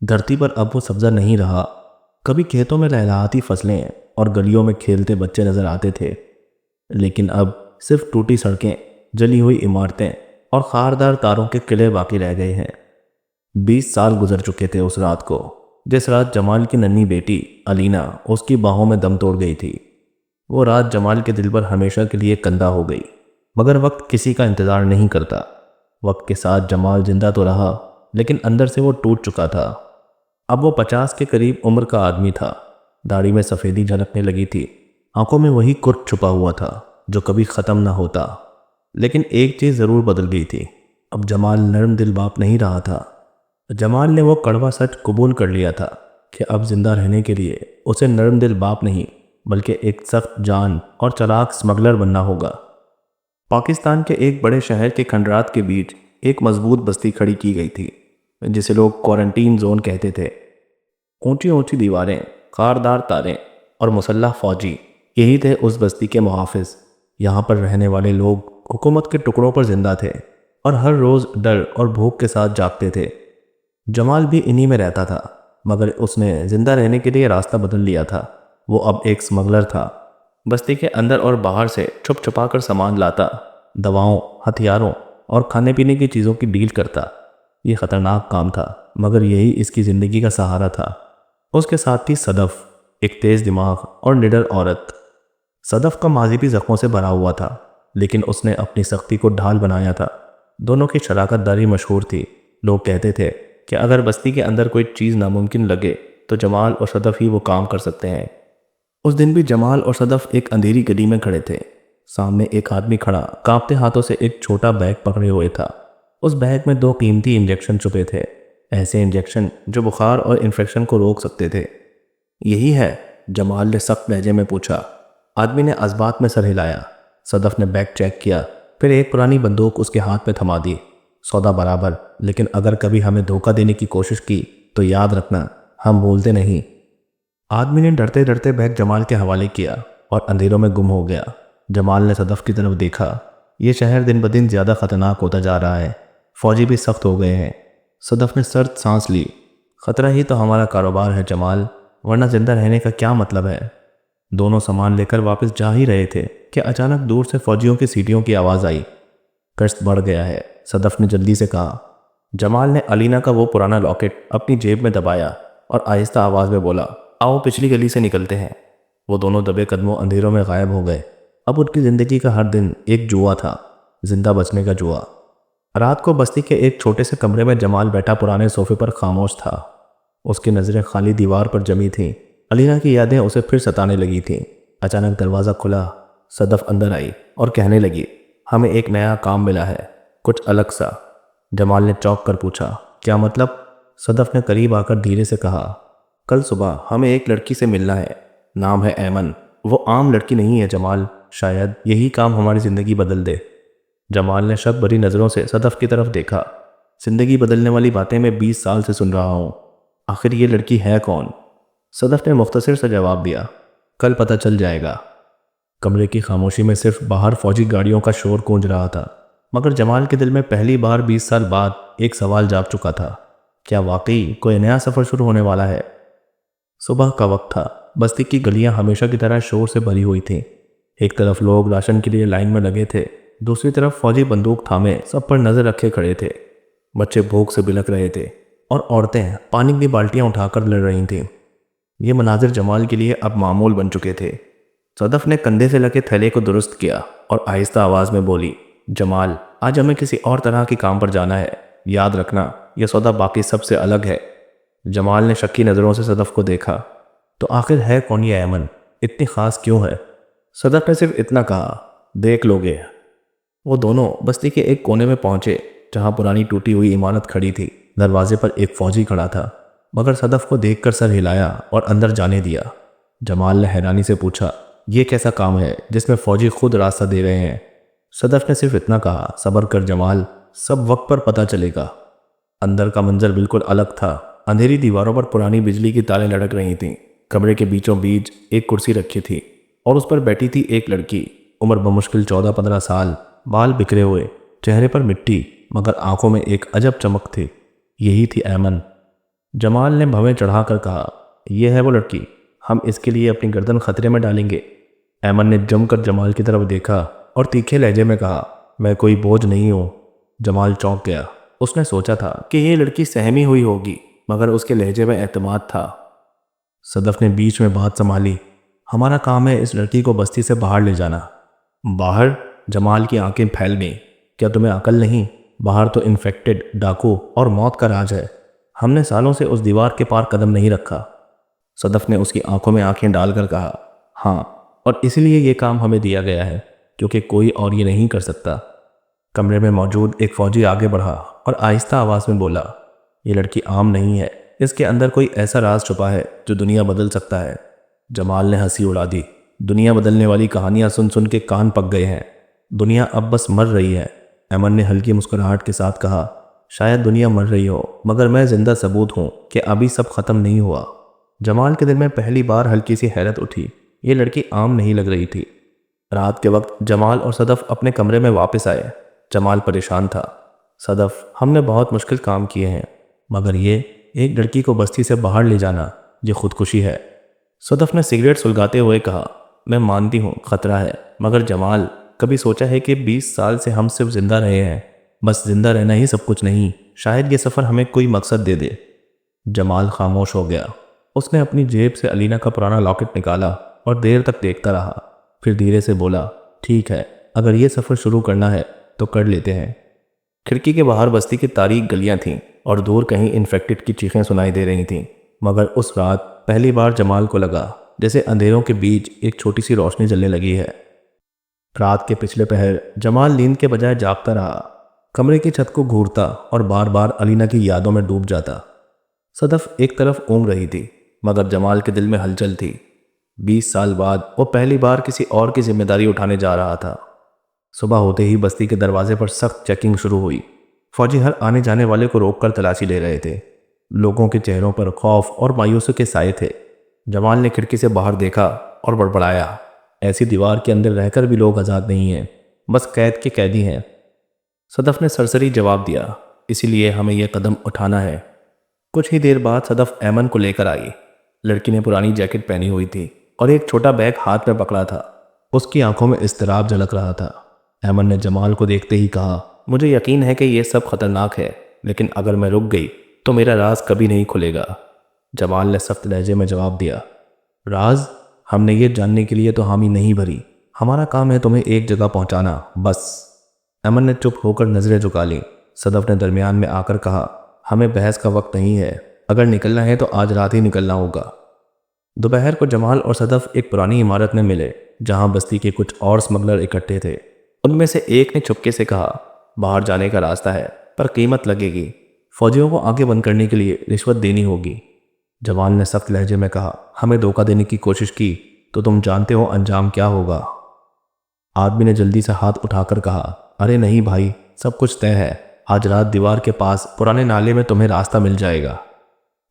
धरती पर अब वो सब्जा नहीं रहा। कभी खेतों में लहलहाती फसलें और गलियों में खेलते बच्चे नजर आते थे, लेकिन अब सिर्फ टूटी सड़कें, जली हुई इमारतें और खारदार तारों के किले बाकी रह गए हैं। 20 साल गुजर चुके थे उस रात को, जिस रात जमाल की नन्ही बेटी अलीना उसकी बाहों में दम तोड़ गई थी। वो रात जमाल के दिल पर हमेशा के लिए कंधा हो गई। मगर वक्त किसी का इंतज़ार नहीं करता। वक्त के साथ जमाल जिंदा तो रहा, लेकिन अंदर से वो टूट चुका था। अब वो 50 के करीब उम्र का आदमी था। दाढ़ी में सफ़ेदी झलकने लगी थी। आंखों में वही कुर्ब छुपा हुआ था जो कभी ख़त्म ना होता। लेकिन एक चीज़ ज़रूर बदल गई थी। अब जमाल नरम दिल बाप नहीं रहा था। जमाल ने वो कड़वा सच कबूल कर लिया था कि अब जिंदा रहने के लिए उसे नरम दिल बाप नहीं, बल्कि एक सख्त जान और चालाक स्मगलर बनना होगा। पाकिस्तान के एक बड़े शहर के खंडरात के बीच एक मजबूत बस्ती खड़ी की गई थी, जिसे लोग क्वारंटीन जोन कहते थे। ऊंची ऊंची दीवारें, खारदार तारें और मुसल्लह फौजी, यही थे उस बस्ती के मुहाफिज। यहाँ पर रहने वाले लोग हुकूमत के टुकड़ों पर जिंदा थे और हर रोज़ डर और भूख के साथ जागते थे। जमाल भी इन्हीं में रहता था, मगर उसने जिंदा रहने के लिए रास्ता बदल लिया था। वो अब एक स्मगलर था। बस्ती के अंदर और बाहर से छुप छुपा कर सामान लाता, दवाओं, हथियारों और खाने पीने की चीज़ों की डील करता। ये खतरनाक काम था, मगर यही इसकी ज़िंदगी का सहारा था। उसके साथ थी सदफ, एक तेज़ दिमाग और निडर औरत। सदफ का माजी भी जख्मों से भरा हुआ था, लेकिन उसने अपनी सख्ती को ढाल बनाया था। दोनों की शराकतदारी मशहूर थी। लोग कहते थे कि अगर बस्ती के अंदर कोई चीज़ नामुमकिन लगे तो जमाल और सदफ ही वो काम कर सकते हैं। उस दिन भी जमाल और सदफ एक अंधेरी गली में खड़े थे। सामने एक आदमी खड़ा कांपते हाथों से एक छोटा बैग पकड़े हुए था। उस बैग में 2 कीमती इंजेक्शन छुपे थे, ऐसे इंजेक्शन जो बुखार और इन्फेक्शन को रोक सकते थे। यही है? जमाल ने सख्त लहजे में पूछा। आदमी ने अज़बात में सर हिलाया। सदफ ने बैग चेक किया, फिर एक पुरानी बंदूक उसके हाथ में थमा दी। सौदा बराबर, लेकिन अगर कभी हमें धोखा देने की कोशिश की तो याद रखना, हम भूलते नहीं। आदमी ने डरते डरते बैग जमाल के हवाले किया और अंधेरों में गुम हो गया। जमाल ने सदफ की तरफ देखा। ये शहर दिन ब दिन ज़्यादा खतरनाक होता जा रहा है। फौजी भी सख्त हो गए हैं। सदफ ने सर्द सांस ली। खतरा ही तो हमारा कारोबार है जमाल, वरना जिंदा रहने का क्या मतलब है। दोनों सामान लेकर वापस जा ही रहे थे कि अचानक दूर से फौजियों की सीटियों की आवाज़ आई। गश्त बढ़ गया है, सदफ ने जल्दी से कहा। जमाल ने अलीना का वो पुराना लॉकेट अपनी जेब में दबाया और आहिस्ता आवाज़ में बोला, आओ पिछली गली से निकलते हैं। वो दोनों दबे कदमों अंधेरों में गायब हो गए। अब उनकी ज़िंदगी का हर दिन एक जुआ था, जिंदा बचने का जुआ। रात को बस्ती के एक छोटे से कमरे में जमाल बैठा पुराने सोफे पर खामोश था। उसकी नज़रें खाली दीवार पर जमी थीं। अलीना की यादें उसे फिर सताने लगी थीं। अचानक दरवाज़ा खुला। सदफ अंदर आई और कहने लगी, हमें एक नया काम मिला है, कुछ अलग सा। जमाल ने चौंक कर पूछा, क्या मतलब? सदफ ने करीब आकर धीरे से कहा, कल सुबह हमें एक लड़की से मिलना है, नाम है ऐमन। वो आम लड़की नहीं है जमाल, शायद यही काम हमारी ज़िंदगी बदल दे। जमाल ने शक भरी नज़रों से सदफ की तरफ देखा। ज़िंदगी बदलने वाली बातें मैं 20 साल से सुन रहा हूँ। आखिर ये लड़की है कौन? सदफ ने मुख्तसर सा जवाब दिया, कल पता चल जाएगा। कमरे की खामोशी में सिर्फ बाहर फौजी गाड़ियों का शोर गूंज रहा था, मगर जमाल के दिल में पहली बार 20 साल बाद एक सवाल जाग चुका था, क्या वाकई कोई नया सफ़र शुरू होने वाला है? सुबह का वक्त था। बस्ती की गलियां हमेशा की तरह शोर से भरी हुई थीं। एक तरफ लोग राशन के लिए लाइन में लगे थे, दूसरी तरफ फौजी बंदूक थामे सब पर नज़र रखे खड़े थे। बच्चे भूख से बिलख रहे थे और औरतें पानी की बाल्टियां उठाकर लड़ रही थीं। ये मनाजिर जमाल के लिए अब मामूल बन चुके थे। सदफ ने कंधे से लगे थैले को दुरुस्त किया और आहिस्ता आवाज़ में बोली, जमाल, आज हमें किसी और तरह के काम पर जाना है। याद रखना, यह सौदा बाकी सबसे अलग है। जमाल ने शक्की नज़रों से सदफ को देखा। तो आखिर है कौन ये ऐमन? इतनी ख़ास क्यों है? सदफ ने सिर्फ इतना कहा, देख लोगे। वो दोनों बस्ती के एक कोने में पहुंचे जहां पुरानी टूटी हुई इमारत खड़ी थी। दरवाजे पर एक फौजी खड़ा था, मगर सदफ को देखकर सर हिलाया और अंदर जाने दिया। जमाल ने हैरानी से पूछा, ये कैसा काम है जिसमें फौजी खुद रास्ता दे रहे हैं? सदफ ने सिर्फ इतना कहा, सब्र कर जमाल, सब वक्त पर पता चलेगा। अंदर का मंजर बिल्कुल अलग था। अंधेरी दीवारों पर पुरानी बिजली की तारें लटक रही थीं। कमरे के बीचों बीच एक कुर्सी रखी थी और उस पर बैठी थी एक लड़की, उम्र बमुश्किल 14-15 साल, बाल बिखरे हुए, चेहरे पर मिट्टी, मगर आंखों में एक अजब चमक थी। यही थी ऐमन। जमाल ने भवें चढ़ाकर कहा, यह है वो लड़की, हम इसके लिए अपनी गर्दन खतरे में डालेंगे। ऐमन ने जमकर जमाल की तरफ देखा और तीखे लहजे में कहा, मैं कोई बोझ नहीं हूँ। जमाल चौंक गया। उसने सोचा था कि ये लड़की सहमी हुई होगी, मगर उसके लहजे में एतमाद था। सदफ ने बीच में बात संभाली, हमारा काम है इस लड़की को बस्ती से बाहर ले जाना। बाहर? जमाल की आंखें फैल गईं। क्या तुम्हें अकल नहीं? बाहर तो इन्फेक्टेड, डाकू और मौत का राज है। हमने सालों से उस दीवार के पार कदम नहीं रखा। सदफ ने उसकी आंखों में आंखें डालकर कहा, हाँ, और इसलिए ये काम हमें दिया गया है, क्योंकि कोई और ये नहीं कर सकता। कमरे में मौजूद एक फौजी आगे बढ़ा और आहिस्ता आवाज़ में बोला, ये लड़की आम नहीं है, इसके अंदर कोई ऐसा राज छुपा है जो दुनिया बदल सकता है। जमाल ने हंसी उड़ा दी। दुनिया बदलने वाली कहानियां सुन सुन के कान पक गए हैं। दुनिया अब बस मर रही है। ऐमन ने हल्की मुस्कुराहट के साथ कहा, शायद दुनिया मर रही हो, मगर मैं जिंदा सबूत हूँ कि अभी सब खत्म नहीं हुआ। जमाल के दिल में पहली बार हल्की सी हैरत उठी। ये लड़की आम नहीं लग रही थी। रात के वक्त जमाल और सदफ अपने कमरे में वापस आए। जमाल परेशान था। सदफ, हमने बहुत मुश्किल काम किए हैं, मगर ये एक लड़की को बस्ती से बाहर ले जाना, ये खुदकुशी है। सदफ ने सिगरेट सुलगाते हुए कहा, मैं मानती हूँ खतरा है, मगर जमाल, कभी सोचा है कि 20 साल से हम सिर्फ जिंदा रहे हैं? बस जिंदा रहना ही सब कुछ नहीं, शायद ये सफ़र हमें कोई मकसद दे दे। जमाल खामोश हो गया। उसने अपनी जेब से अलीना का पुराना लॉकेट निकाला और देर तक देखता रहा। फिर धीरे से बोला, ठीक है, अगर ये सफ़र शुरू करना है तो कर लेते हैं। खिड़की के बाहर बस्ती की तारीक गलियां थीं और दूर कहीं इन्फेक्टेड की चीखें सुनाई दे रही थीं, मगर उस रात पहली बार जमाल को लगा जैसे अंधेरों के बीच एक छोटी सी रोशनी जलने लगी है। रात के पिछले पहर जमाल नींद के बजाय जागता रहा। कमरे की छत को घूरता और बार बार अलीना की यादों में डूब जाता। सदफ एक तरफ ऊँग रही थी, मगर जमाल के दिल में हलचल थी। 20 साल बाद वो पहली बार किसी और की जिम्मेदारी उठाने जा रहा था। सुबह होते ही बस्ती के दरवाजे पर सख्त चेकिंग शुरू हुई। फौजी हर आने जाने वाले को रोककर तलाशी ले रहे थे। लोगों के चेहरों पर खौफ और मायूसी के साए थे। जमाल ने खिड़की से बाहर देखा और बड़बड़ाया, ऐसी दीवार के अंदर रहकर भी लोग आज़ाद नहीं हैं, बस कैद के कैदी हैं। सदफ ने सरसरी जवाब दिया, इसीलिए हमें यह कदम उठाना है। कुछ ही देर बाद सदफ ऐमन को लेकर आई। लड़की ने पुरानी जैकेट पहनी हुई थी और एक छोटा बैग हाथ में पकड़ा था। उसकी आंखों में इज़्तिराब झलक रहा था। ऐमन ने जमाल को देखते ही कहा, मुझे यकीन है कि यह सब खतरनाक है, लेकिन अगर मैं रुक गई तो मेरा राज कभी नहीं खुलेगा। जमाल ने सख्त लहजे में जवाब दिया, राज? हमने ये जानने के लिए तो हामी नहीं भरी। हमारा काम है तुम्हें एक जगह पहुंचाना, बस। ऐमन ने चुप होकर नजरें झुका ली। सदफ ने दरमियान में आकर कहा, हमें बहस का वक्त नहीं है, अगर निकलना है तो आज रात ही निकलना होगा। दोपहर को जमाल और सदफ एक पुरानी इमारत में मिले, जहां बस्ती के कुछ और स्मगलर इकट्ठे थे। उनमें से एक ने चुपके से कहा, बाहर जाने का रास्ता है, पर कीमत लगेगी। फौजियों को आगे बंद करने के लिए रिश्वत देनी होगी। जवान ने सख्त लहजे में कहा, हमें धोखा देने की कोशिश की तो तुम जानते हो अंजाम क्या होगा। आदमी ने जल्दी से हाथ उठाकर कहा, अरे नहीं भाई, सब कुछ तय है। आज रात दीवार के पास पुराने नाले में तुम्हें रास्ता मिल जाएगा।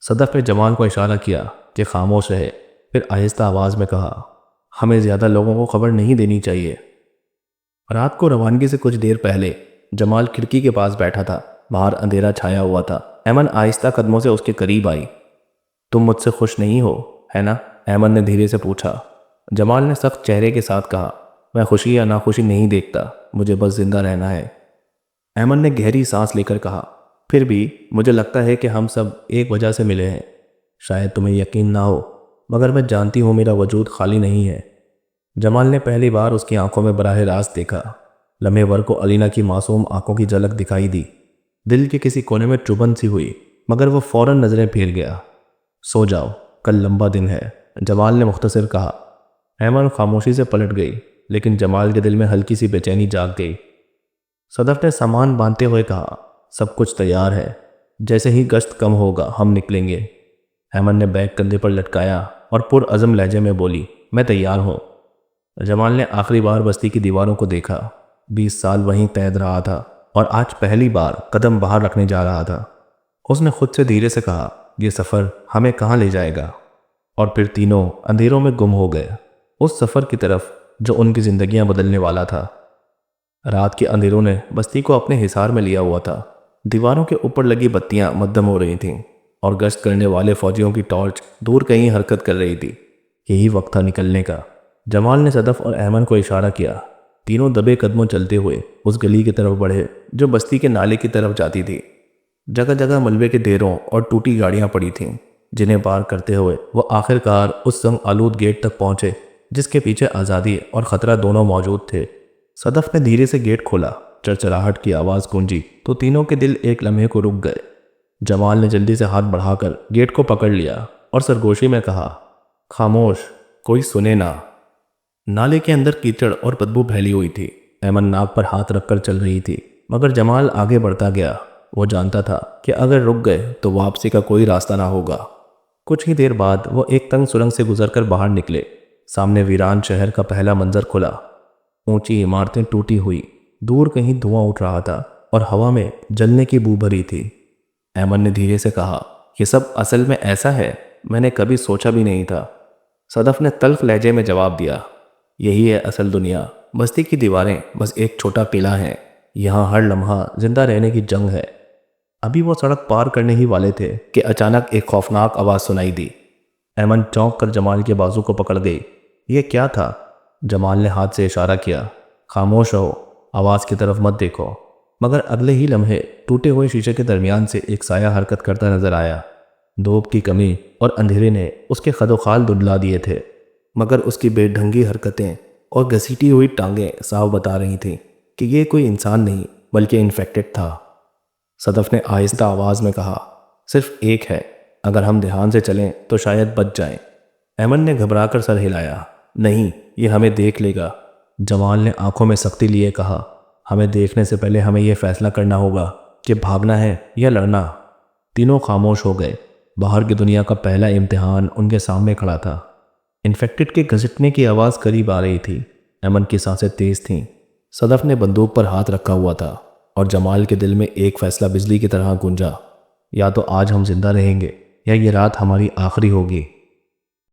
सदफ ने जमाल को इशारा किया कि खामोश रहे, फिर आहिस्ता आवाज़ में कहा, हमें ज़्यादा लोगों को खबर नहीं देनी चाहिए। रात को रवानगी से कुछ देर पहले जमाल खिड़की के पास बैठा था। बाहर अंधेरा छाया हुआ था। ऐमन आहिस्ता कदमों से उसके करीब आई। तुम मुझसे खुश नहीं हो, है ना? ऐमन ने धीरे से पूछा। जमाल ने सख्त चेहरे के साथ कहा, मैं खुशी या नाखुशी नहीं देखता, मुझे बस जिंदा रहना है। ऐमन ने गहरी सांस लेकर कहा, फिर भी मुझे लगता है कि हम सब एक वजह से मिले हैं। शायद तुम्हें यकीन ना हो, मगर मैं जानती हूँ मेरा वजूद खाली नहीं है। जमाल ने पहली बार उसकी आंखों में बराह रास्त देखा। लम्हे भर को अलीना की मासूम आंखों की झलक दिखाई दी। दिल के किसी कोने में चुभन सी हुई, मगर वो फौरन नजरें फेर गया। सो जाओ, कल लंबा दिन है, जमाल ने मुख्तसर कहा। ऐमन खामोशी से पलट गई, लेकिन जमाल के दिल में हल्की सी बेचैनी जाग गई। सदफ ने सामान बांधते हुए कहा, सब कुछ तैयार है, जैसे ही गश्त कम होगा हम निकलेंगे। ऐमन ने बैग कंधे पर लटकाया और पुरअज़म लहजे में बोली, मैं तैयार हूँ। जमाल ने आखिरी बार बस्ती की दीवारों को देखा। 20 साल वहीं कैद रहा था और आज पहली बार कदम बाहर रखने जा रहा था। उसने खुद से धीरे से कहा, यह सफ़र हमें कहाँ ले जाएगा? और फिर तीनों अंधेरों में गुम हो गए, उस सफ़र की तरफ जो उनकी ज़िंदगियां बदलने वाला था। रात के अंधेरों ने बस्ती को अपने हिसार में लिया हुआ था। दीवारों के ऊपर लगी बत्तियां मद्दम हो रही थीं। और गश्त करने वाले फौजियों की टॉर्च दूर कहीं हरकत कर रही थी। यही वक्त था निकलने का। जमाल ने सदफ और अहमद को इशारा किया। तीनों दबे कदमों चलते हुए उस गली की तरफ बढ़े जो बस्ती के नाले की तरफ जाती थी। जगह जगह मलबे के ढेरों और टूटी गाड़ियां पड़ी थीं, जिन्हें पार करते हुए वो आखिरकार उस संग आलूद गेट तक पहुंचे जिसके पीछे आज़ादी और ख़तरा दोनों मौजूद थे। सदफ ने धीरे से गेट खोला। चरचराहट की आवाज़ गूंजी तो तीनों के दिल एक लम्हे को रुक गए। जमाल ने जल्दी से हाथ बढ़ाकर गेट को पकड़ लिया और सरगोशी में कहा, खामोश, कोई सुने ना। नाले के अंदर कीचड़ और बदबू फैली हुई थी। अहमद नाक पर हाथ रखकर चल रही थी, मगर जमाल आगे बढ़ता गया। वो जानता था कि अगर रुक गए तो वापसी का कोई रास्ता ना होगा। कुछ ही देर बाद वो एक तंग सुरंग से गुजरकर बाहर निकले। सामने वीरान शहर का पहला मंजर खुला। ऊंची इमारतें टूटी हुई, दूर कहीं धुआं उठ रहा था और हवा में जलने की बू भरी थी। अहमद ने धीरे से कहा, ये सब असल में ऐसा है, मैंने कभी सोचा भी नहीं था। सदफ ने तल्ख लहजे में जवाब दिया, यही है असल दुनिया। बस्ती की दीवारें बस एक छोटा किला है। यहाँ हर लम्हा जिंदा रहने की जंग है। अभी वो सड़क पार करने ही वाले थे कि अचानक एक खौफनाक आवाज़ सुनाई दी। अहमद चौंक कर जमाल के बाजू को पकड़ गई। ये क्या था? जमाल ने हाथ से इशारा किया, खामोश रहो, आवाज़ की तरफ मत देखो। मगर अगले ही लम्हे टूटे हुए शीशे के दरमियान से एक साया हरकत करता नजर आया। धूप की कमी और अंधेरे ने उसके खदोखाल धुंधला दिए थे, मगर उसकी बेढंगी हरकतें और घसीटी हुई टांगें साफ बता रही थीं कि ये कोई इंसान नहीं बल्कि इन्फेक्टेड था। सदफ ने आहिस्ता आवाज़ में कहा, सिर्फ एक है, अगर हम ध्यान से चलें तो शायद बच जाएं। अहमद ने घबराकर सर हिलाया, नहीं, ये हमें देख लेगा। जमाल ने आंखों में सख्ती लिए कहा, हमें देखने से पहले हमें यह फैसला करना होगा कि भागना है या लड़ना। तीनों खामोश हो गए। बाहर की दुनिया का पहला इम्तिहान उनके सामने खड़ा था। इन्फेक्टेड के घसीटने की आवाज़ करीब आ रही थी। अमन की सांसें तेज थीं। सदफ ने बंदूक पर हाथ रखा हुआ था और जमाल के दिल में एक फैसला बिजली की तरह गूंजा, या तो आज हम जिंदा रहेंगे या ये रात हमारी आखिरी होगी।